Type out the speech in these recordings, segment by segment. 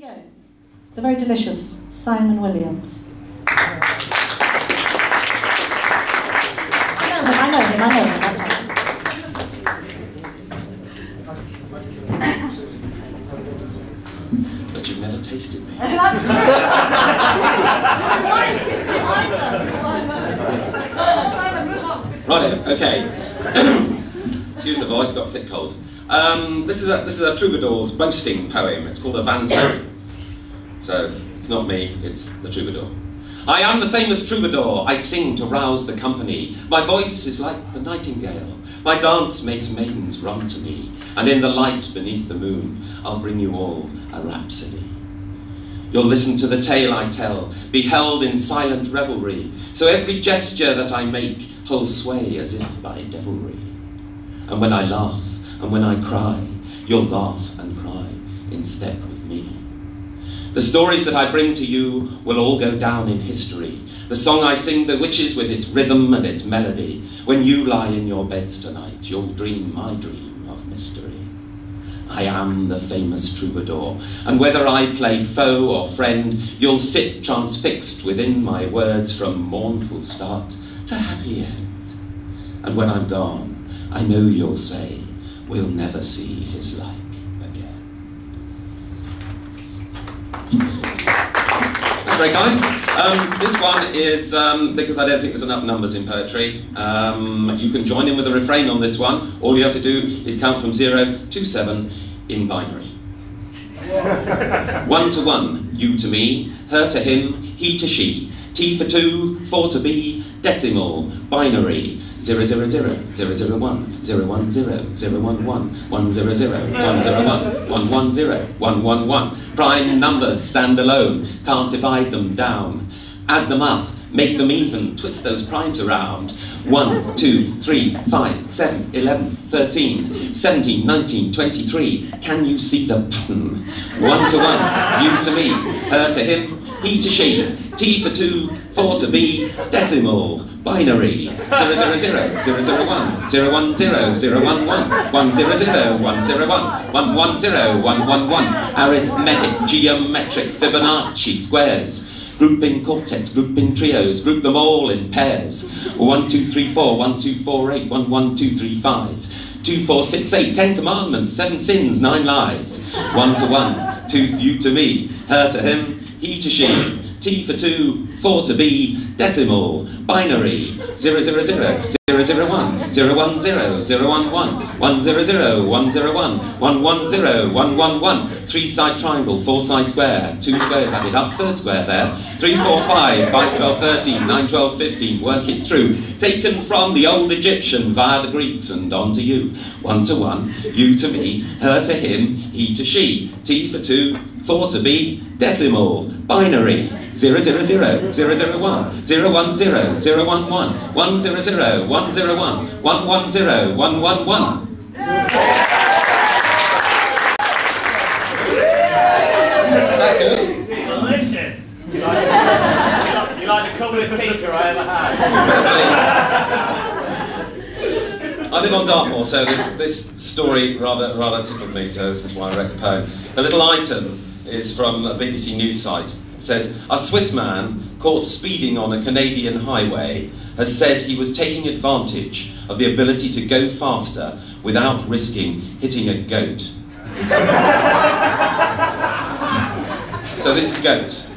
go. The very delicious Simon Williams. I know him, that's right. But you've never tasted me. Right, okay. Excuse the voice, got a thick cold. This is a troubadour's boasting poem. It's called a Vanto. So, it's not me, it's the troubadour. I am the famous troubadour, I sing to rouse the company. My voice is like the nightingale, my dance makes maidens run to me, and in the light beneath the moon, I'll bring you all a rhapsody. You'll listen to the tale I tell, be held in silent revelry, so every gesture that I make holds sway as if by devilry. And when I laugh, and when I cry, you'll laugh and cry in step with me. The stories that I bring to you will all go down in history. The song I sing bewitches with its rhythm and its melody. When you lie in your beds tonight, you'll dream my dream of mystery. I am the famous troubadour, and whether I play foe or friend, you'll sit transfixed within my words from mournful start to happy end. And when I'm gone, I know you'll say, we'll never see his like. Very kind. This one is, because I don't think there's enough numbers in poetry, you can join in with the refrain on this one. All you have to do is count from 0 to 7 in binary. 1 to 1, you to me, her to him, he to she. T for 2, 4 to B, decimal, binary. 0 0 0 0 0 1 0 1 0 0 1 1 1 0 0 1 0 1 1 1 0 1 1 1. Prime numbers stand alone, can't divide them down. Add them up, make them even, twist those primes around. 1 2 3 5 7 11 13 17 19 23. Can you see the pattern? 1 to 1, you to me, her to him, he to she. T for 2, 4 to B, decimal, binary. 0 0 0 0 0 1 0 1 0 0 1 1 1 0 0 1 0 1 1 1 0 1 1 1. Arithmetic, geometric, Fibonacci squares. Group in quartets, group in trios, group them all in pairs. 1 2 3 4 1 2 4 8 1 1 2 3 5 2 4 6 8 10 commandments, 7 sins, 9 lies. 1 to 1, 2 you to me, her to him, he to she. T for 2, 4 to B, decimal, binary. 0 0 0 0 0 1 0 1 0 0 1 1 1 0 0 1 0 1 1 1 0 1 1 1. 3-side triangle, 4-side square, 2 squares added up, third square there. 3 4 5 5 12 13 9 12 15. Work it through. Taken from the old Egyptian via the Greeks and on to you. 1 to 1, you to me, her to him, he to she. T for 2, 4 to B, decimal, binary. 0 0 0 0 0 1 0 1 0 0 1 1 1 0 0 1 0 1 1 1 0 1 1 1. Is that good? Delicious. You like the coolest teacher I ever had. I live on Dartmoor, so this story rather tickled me, so this is why I read the poem. The little item is from a BBC News site. It says, a Swiss man caught speeding on a Canadian highway has said he was taking advantage of the ability to go faster without risking hitting a goat. So this is goats.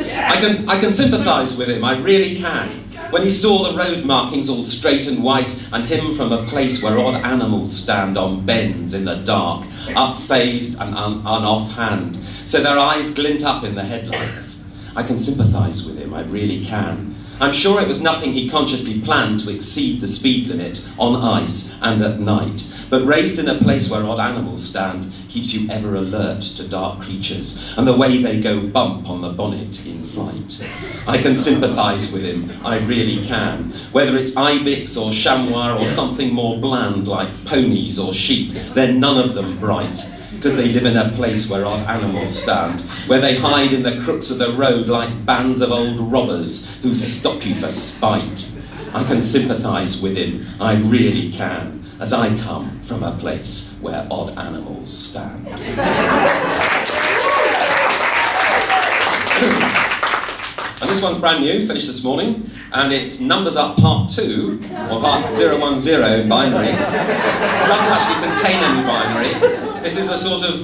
I can sympathise with him, I really can. When he saw the road markings all straight and white, and him from a place where odd animals stand on bends in the dark, up-phased and off-hand, so their eyes glint up in the headlights. I can sympathise with him, I really can. I'm sure it was nothing he consciously planned to exceed the speed limit on ice and at night, but raised in a place where odd animals stand keeps you ever alert to dark creatures and the way they go bump on the bonnet in flight. I can sympathise with him, I really can. Whether it's ibex or chamois or something more bland like ponies or sheep, they're none of them bright, because they live in a place where odd animals stand, where they hide in the crooks of the road like bands of old robbers who stop you for spite. I can sympathise with him, I really can, as I come from a place where odd animals stand. this one's brand new, finished this morning, and it's Numbers Up Part 2, or Part 010 in binary. It doesn't actually contain any binary. This is a sort of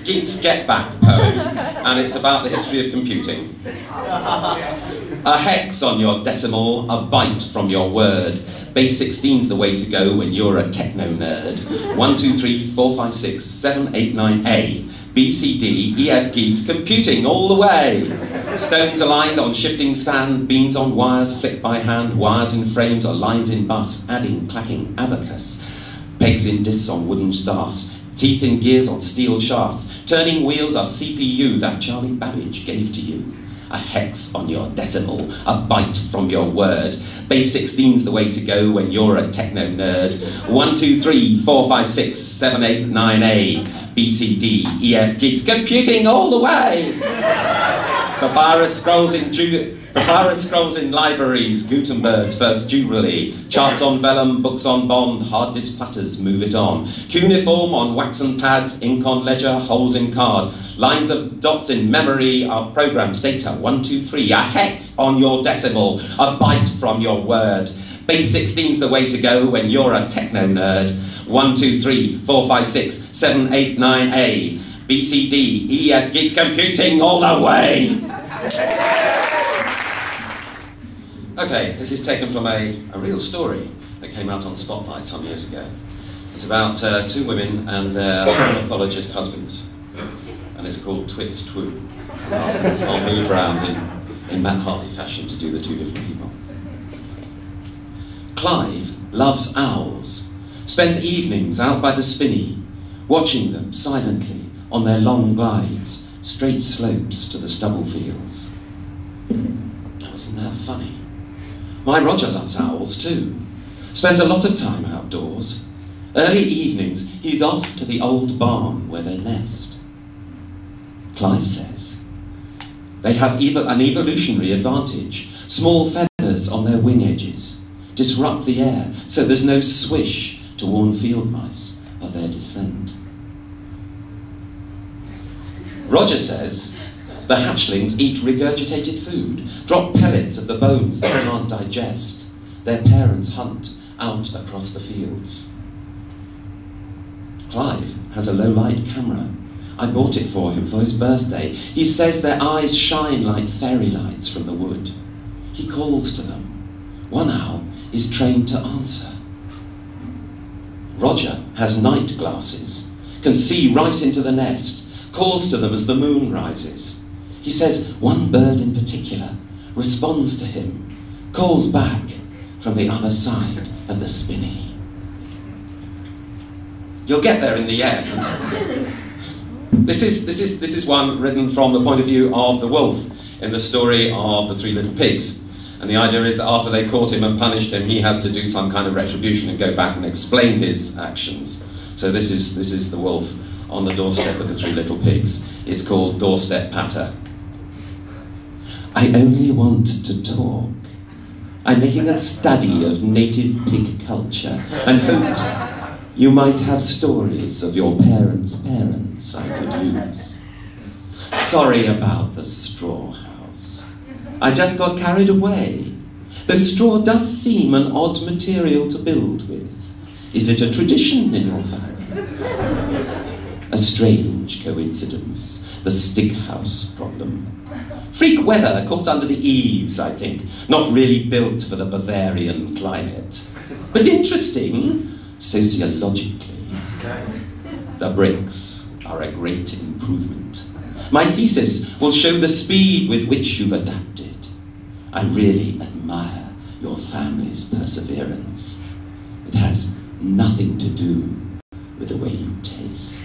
Geek's Get Back poem, and it's about the history of computing. A hex on your decimal, a byte from your word. Base 16's the way to go when you're a techno nerd. 1, 2, 3, 4, 5, 6, 7, 8, 9, A. B, C, D, E, F, geeks, computing all the way. Stones aligned on shifting stand, beans on wires flicked by hand, wires in frames or lines in bus, adding, clacking, abacus. Pegs in discs on wooden staffs, teeth in gears on steel shafts, turning wheels are CPU that Charlie Babbage gave to you. A hex on your decimal, a byte from your word. Base 16's the way to go when you're a techno nerd. 1, 2, 3, 4, 5, 6, 7, 8, 9, A. B, C, D, E, F, geeks, computing all the way. Papyrus scrolls in libraries, Gutenberg's first Jubilee. Charts on vellum, books on bond, hard disk platters, move it on. Cuneiform on waxen pads, ink on ledger, holes in card. Lines of dots in memory are programmed data. 1, 2, 3, a hex on your decimal, a byte from your word. Base 16's the way to go when you're a techno nerd. 1, 2, 3, 4, 5, 6, 7, 8, 9, A. B, C, D, E, F, geeks, computing all the way. Okay, this is taken from a real story that came out on Spotlight some years ago. It's about 2 women and their ornithologist husbands, and it's called Twits Twoo. I'll move around in Matt Hardy fashion to do the 2 different people. Clive loves owls, spends evenings out by the spinney, watching them silently on their long glides, straight slopes to the stubble fields. Now, isn't that funny? My Roger loves owls too. Spends a lot of time outdoors. Early evenings, he's off to the old barn where they nest. Clive says they have an evolutionary advantage. Small feathers on their wing edges disrupt the air so there's no swish to warn field mice of their descent. Roger says the hatchlings eat regurgitated food, drop pellets of the bones they can't digest. Their parents hunt out across the fields. Clive has a low-light camera. I bought it for him for his birthday. He says their eyes shine like fairy lights from the wood. He calls to them. One owl is trained to answer. Roger has night glasses, can see right into the nest, calls to them as the moon rises. He says one bird in particular responds to him, calls back from the other side of the spinney. You'll get there in the end. This is one written from the point of view of the wolf in the story of the 3 little pigs. And the idea is that after they caught him and punished him, he has to do some kind of retribution and go back and explain his actions. So this is the wolf on the doorstep of the 3 little pigs. It's called Doorstep Patter. I only want to talk. I'm making a study of native pig culture and hoped you might have stories of your parents' parents I could use. Sorry about the straw house. I just got carried away. Though straw does seem an odd material to build with. Is it a tradition in your family? A strange coincidence, the stick house problem. Freak weather caught under the eaves, I think. Not really built for the Bavarian climate. But interesting, sociologically. The bricks are a great improvement. My thesis will show the speed with which you've adapted. I really admire your family's perseverance. It has nothing to do with the way you taste.